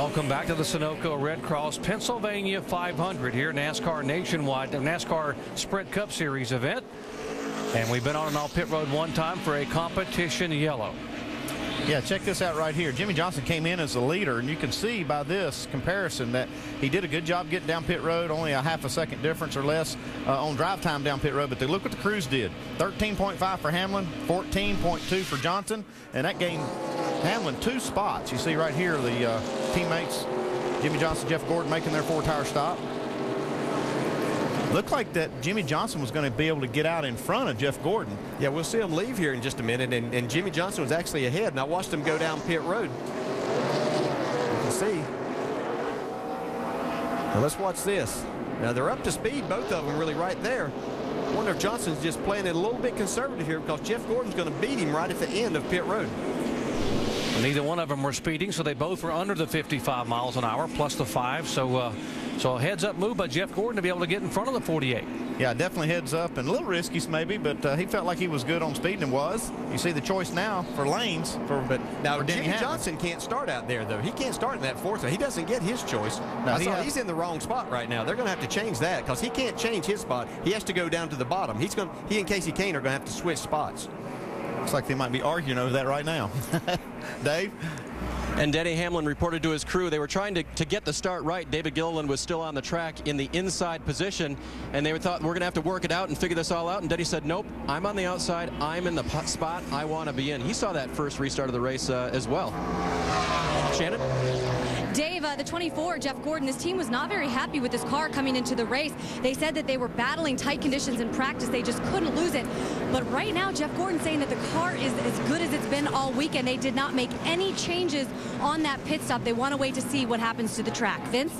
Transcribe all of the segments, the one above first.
Welcome back to the Sunoco Red Cross Pennsylvania 500 here, NASCAR Nationwide, the NASCAR Sprint Cup Series event. And we've been on and off pit road one time for a competition yellow. Yeah, check this out right here. Jimmie Johnson came in as the leader, and you can see by this comparison that he did a good job getting down pit road, only a half a second difference or less on drive time down pit road. But look what the crews did. 13.5 for Hamlin, 14.2 for Johnson, and that gained Hamlin 2 spots. You see right here the teammates, Jimmie Johnson, Jeff Gordon, making their 4-tire stop. Looked like that Jimmie Johnson was going to be able to get out in front of Jeff Gordon. Yeah, we'll see him leave here in just a minute, and Jimmie Johnson was actually ahead, and I watched him go down pit road. You can see. Now let's watch this. Now they're up to speed, both of them really right there. I wonder if Johnson's just playing it a little bit conservative here because Jeff Gordon's going to beat him right at the end of pit road. Neither one of them were speeding, so they both were under the 55 miles an hour plus the 5. So a heads-up move by Jeff Gordon to be able to get in front of the 48. Yeah, definitely heads up and a little risky maybe, but he felt like he was good on speed and was. You see the choice now for lanes for Jimmie Johnson can't start out there though. He can't start in that 4th. He doesn't get his choice. No, he's in the wrong spot right now. They're going to have to change that because he can't change his spot. He has to go down to the bottom. He and Casey Kane are going to have to switch spots. Looks like they might be arguing over that right now. Dave? And Denny Hamlin reported to his crew they were trying to get the start right. David Gilliland was still on the track in the inside position, and they thought, we're going to have to work it out and figure this all out. And Denny said, nope, I'm on the outside. I'm in the spot I want to be in. He saw that first restart of the race as well. Shannon? Dave, the 24, Jeff Gordon, his team was not very happy with this car coming into the race. They said that they were battling tight conditions in practice. They just couldn't lose it. But right now, Jeff Gordon's saying that the car is as good as it's been all weekend. They did not make any changes on that pit stop. They want to wait to see what happens to the track. Vince?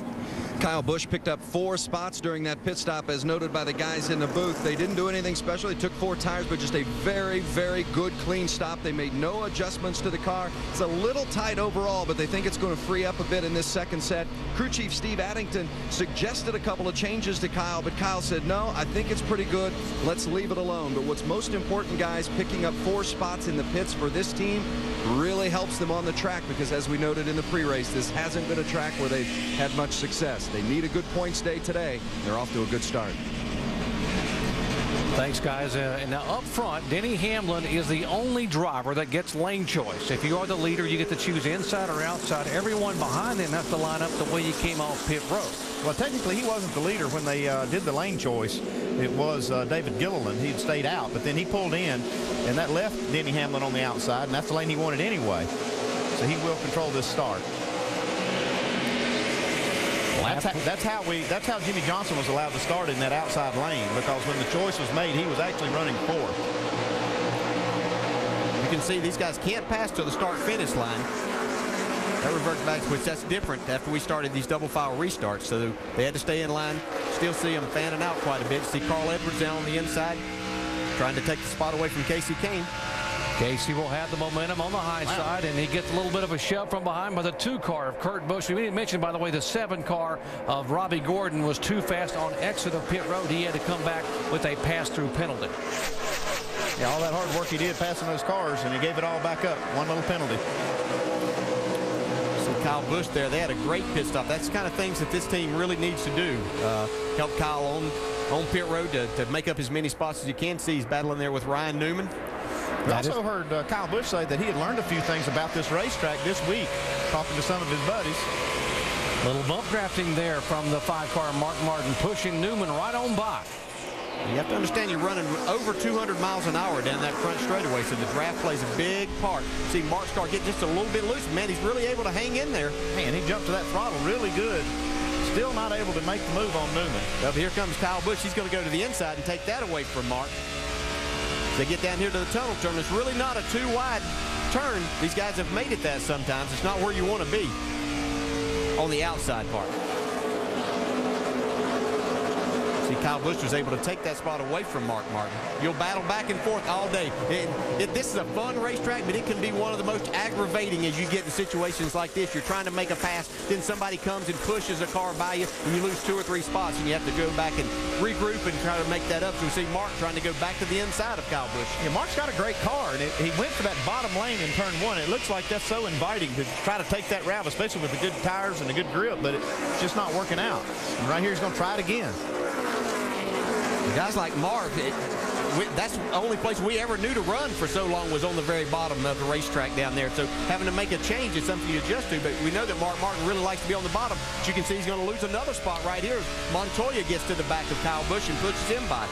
Kyle Busch picked up 4 spots during that pit stop, as noted by the guys in the booth. They didn't do anything special. They took 4 tires, but just a very, very good, clean stop. They made no adjustments to the car. It's a little tight overall, but they think it's going to free up a bit in this second set. Crew chief Steve Addington suggested a couple of changes to Kyle, but Kyle said, no, I think it's pretty good. Let's leave it alone. But what's most important, guys, picking up 4 spots in the pits for this team really helps them on the track because, as we noted in the pre-race, this hasn't been a track where they've had much success. They need a good points day today. They're off to a good start. Thanks, guys. And now up front, Denny Hamlin is the only driver that gets lane choice. If you are the leader, you get to choose inside or outside. Everyone behind him has to line up the way you came off pit road. Well, technically, he wasn't the leader when they did the lane choice. It was David Gilliland. He had stayed out, but then he pulled in, and that left Denny Hamlin on the outside, and that's the lane he wanted anyway. So he will control this start. That's how Jimmie Johnson was allowed to start in that outside lane, because when the choice was made, he was actually running 4th. You can see these guys can't pass to the start-finish line. That reverts back, which that's different after we started these double file restarts. So they had to stay in line. Still see them fanning out quite a bit. See Carl Edwards down on the inside, trying to take the spot away from Casey Kane. Casey will have the momentum on the high side, and he gets a little bit of a shove from behind by the 2 car of Kurt Busch. We didn't mention, by the way, the 7 car of Robbie Gordon was too fast on exit of pit road. He had to come back with a pass-through penalty. Yeah, all that hard work he did passing those cars, and he gave it all back up. One little penalty. See Kyle Busch there. They had a great pit stop. That's the kind of things that this team really needs to do. Help Kyle on pit road to make up as many spots as you can. See he's battling there with Ryan Newman. We also heard Kyle Busch say that he had learned a few things about this racetrack this week, talking to some of his buddies. Little bump drafting there from the 5-car Mark Martin, pushing Newman right on by. You have to understand you're running over 200 miles an hour down that front straightaway, so the draft plays a big part. See Mark's car get just a little bit loose. Man, he's really able to hang in there. Man, he jumped to that throttle really good. Still not able to make the move on Newman. Well, here comes Kyle Busch. He's going to go to the inside and take that away from Mark. They get down here to the tunnel turn. It's really not a too wide turn. These guys have made it that sometimes. It's not where you want to be on the outside part. See Kyle Busch was able to take that spot away from Mark Martin. You'll battle back and forth all day. This is a fun racetrack, but it can be one of the most aggravating as you get in situations like this. You're trying to make a pass, then somebody comes and pushes a car by you, and you lose 2 or 3 spots, and you have to go back and regroup and try to make that up. So we see Mark trying to go back to the inside of Kyle Busch. Yeah, Mark's got a great car, and he went for that bottom lane in turn 1. It looks like that's so inviting to try to take that route, especially with the good tires and the good grip, but it's just not working out. And right here, he's going to try it again. Guys like Mark, that's the only place we ever knew to run for so long was on the very bottom of the racetrack down there. So having to make a change is something you adjust to, but we know that Mark Martin really likes to be on the bottom. But you can see he's going to lose another spot right here. Montoya gets to the back of Kyle Busch and pushes him by.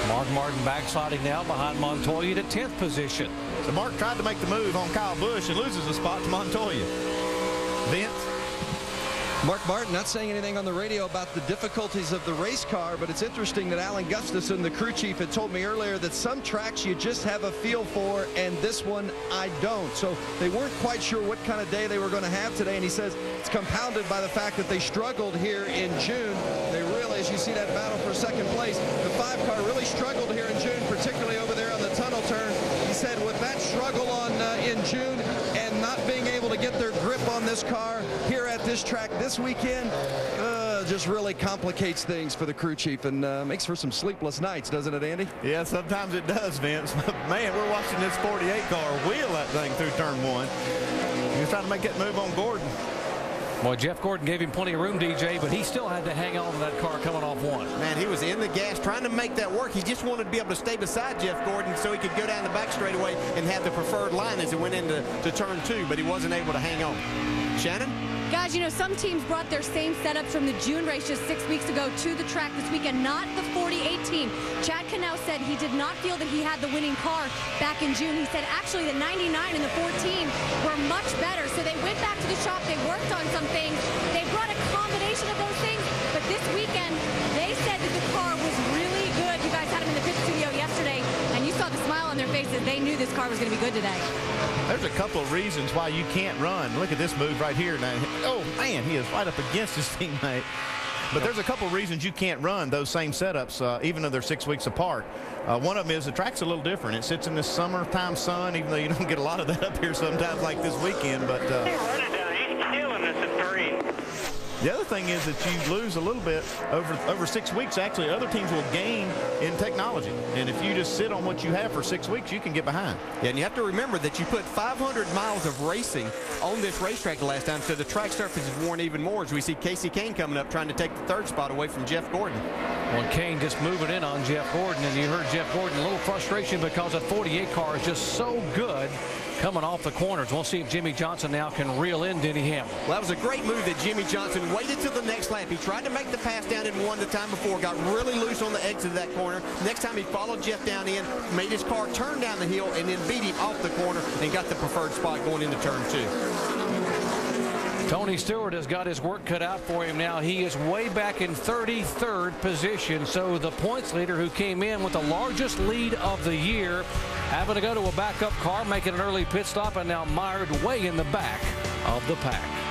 Mark Martin backsliding now behind Montoya to 10th position. So Mark tried to make the move on Kyle Busch and loses a spot to Montoya. Vince? Mark Martin not saying anything on the radio about the difficulties of the race car, but it's interesting that Alan Gustafson, the crew chief, had told me earlier that some tracks you just have a feel for, and this one I don't. So they weren't quite sure what kind of day they were going to have today, and he says it's compounded by the fact that they struggled here in June. They really, as you see that battle for second place, the 5 car really struggled here in June, particularly over there on the tunnel turn. He said with that struggle in June and not being able to get their grip on this car here at this track this weekend, just really complicates things for the crew chief and makes for some sleepless nights, doesn't it, Andy? Yeah, sometimes it does, Vince. Man, we're watching this 48 car wheel that thing through turn 1. He's trying to make that move on Gordon. Well, Jeff Gordon gave him plenty of room, DJ, but he still had to hang on to that car coming off 1. Man, he was in the gas trying to make that work. He just wanted to be able to stay beside Jeff Gordon so he could go down the back straightaway and have the preferred line as it went into turn 2, but he wasn't able to hang on. Shannon? Guys, you know, some teams brought their same setups from the June race just 6 weeks ago to the track this weekend, not the 48 team. Chad Canow said he did not feel that he had the winning car back in June. He said actually the 99 and the 14 were much better. So they went back to the shop, they worked on some things, they brought a combination of those things, but this weekend they said that the car was really good. You guys had him in the pit studio yesterday, and you saw the smile on their faces. They knew this car was going to be good today. There's a couple of reasons why you can't run. Look at this move right here. Now, oh, man, he is right up against his teammate. But there's a couple of reasons you can't run those same setups, even though they're 6 weeks apart. One of them is the track's a little different. It sits in this summertime sun, even though you don't get a lot of that up here sometimes like this weekend. But he's killing us at green. The other thing is that you lose a little bit over 6 weeks. Actually, other teams will gain in technology. And if you just sit on what you have for 6 weeks, you can get behind. Yeah, and you have to remember that you put 500 miles of racing on this racetrack the last time, so the track surface is worn even more as we see Casey Kane coming up trying to take the 3rd spot away from Jeff Gordon. Well, Kane just moving in on Jeff Gordon, and you heard Jeff Gordon a little frustration because that 48 car is just so good coming off the corners. We'll see if Jimmy Johnson now can reel in Denny Hamlin. Well, that was a great move that Jimmy Johnson waited till the next lap. He tried to make the pass down in 1 the time before, got really loose on the exit of that corner. Next time he followed Jeff down in, made his car turn down the hill, and then beat him off the corner and got the preferred spot going into turn 2. Tony Stewart has got his work cut out for him now. He is way back in 33rd position. So the points leader who came in with the largest lead of the year having to go to a backup car, making an early pit stop, and now mired way in the back of the pack.